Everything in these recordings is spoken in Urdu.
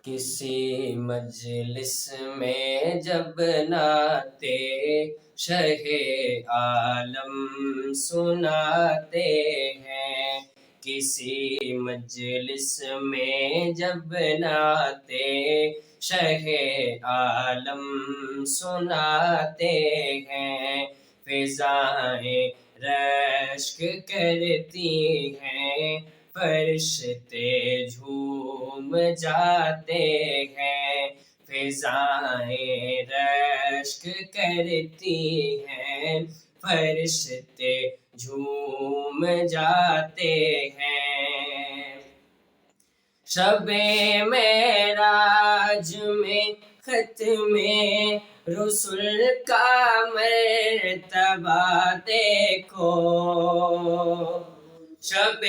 کسی مجلس میں جب نعتِ شہ عالم سناتے ہیں، کسی مجلس میں جب نعتِ شہ عالم سناتے ہیں، فضائیں رشک کرتی ہیں، فرشتے جھوم جاتے ہیں، فضائیں رشک کرتی ہیں، فرشتے جھوم جاتے ہیں۔ شب معراج میں ختم رسل کا مرتبہ دیکھو، شب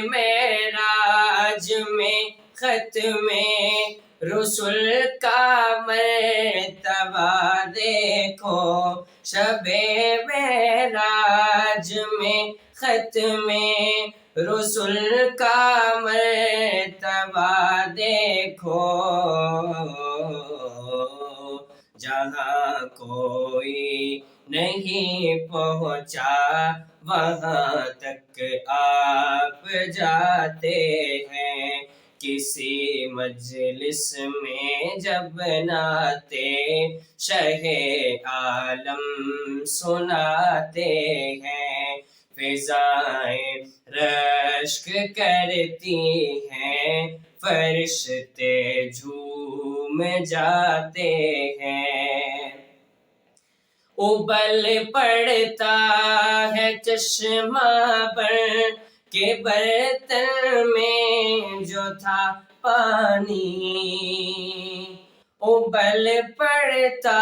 معراج میں ختم رسل کا مرتبہ دیکھو، شب معراج میں ختم رسل کا مرتبہ دیکھو، جہاں کوئی نہیں پہنچا وہاں تک آپ جاتے ہیں، کسی مجلس میں جب نعتِ شہ عالم سناتے ہیں، فضائیں رشک کرتی ہیں، فرشتے جھوم جاتے ہیں۔ ابل پڑتا ہے چشمہ بن کے برتن میں جو تھا پانی، ابل پڑتا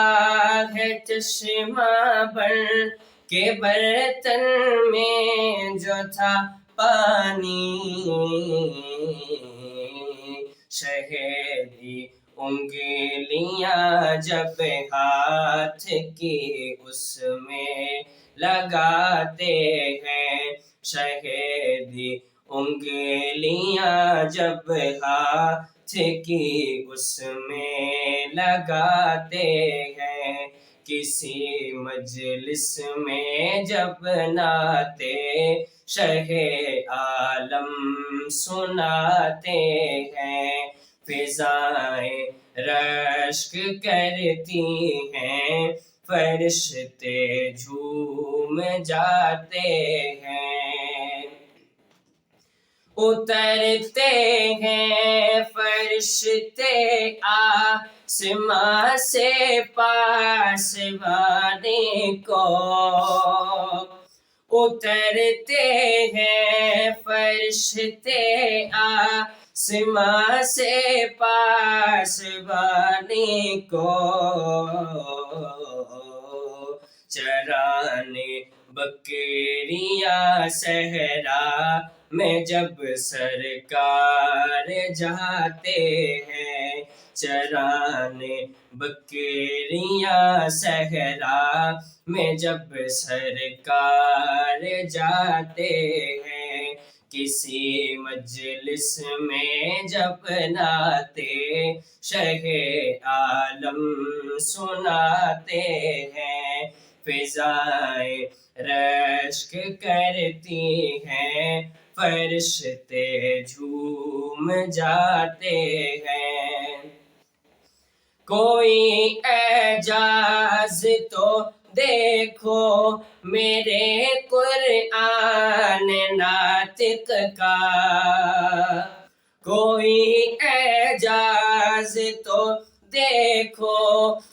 ہے چشمہ بن کے برتن میں جو تھا پانی، شہدی انگلیاں جب ہاتھ کی اس میں لگاتے ہیں، شہدی انگلیاں جب ہاتھ کی اس میں لگاتے ہیں، کسی مجلس میں جب نعتِ شہ عالم سناتے ہیں، فضائیں رشک کرتی ہیں، فرشتے جھوم جاتے ہیں۔ اترتے ہیں فرشتے آسماں سے پاسبان کو، اترتے ہیں فرشتے آسماں سے پاسبان کو، چرانے بکریاں صحرا میں جب سرکار جاتے ہیں، چرانے بکریاں صحرا میں جب سرکار جاتے ہیں، کسی مجلس میں جب نعتِ شہ عالم سناتے ہیں، فضائیں رشک کرتی ہیں، فرشتے جھوم جاتے ہیں۔ کوئی اعجاز تو دیکھو میرے قرآن ناطق کا، کوئی اعجاز تو دیکھو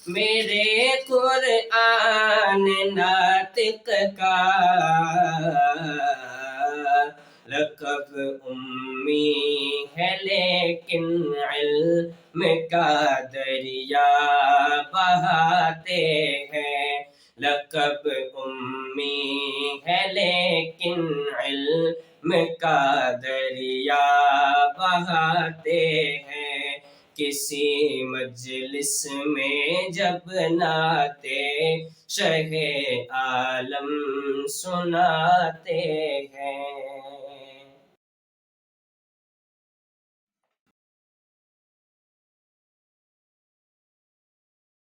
میرے قرآن ناطق کا، لقب امی ہے لیکن علم کا دریا بہاتے ہیں، لقب امی ہے لیکن علم کا دریا بہاتے ہیں، کسی مجلس میں جب نعتِ شہ عالم سناتے ہیں۔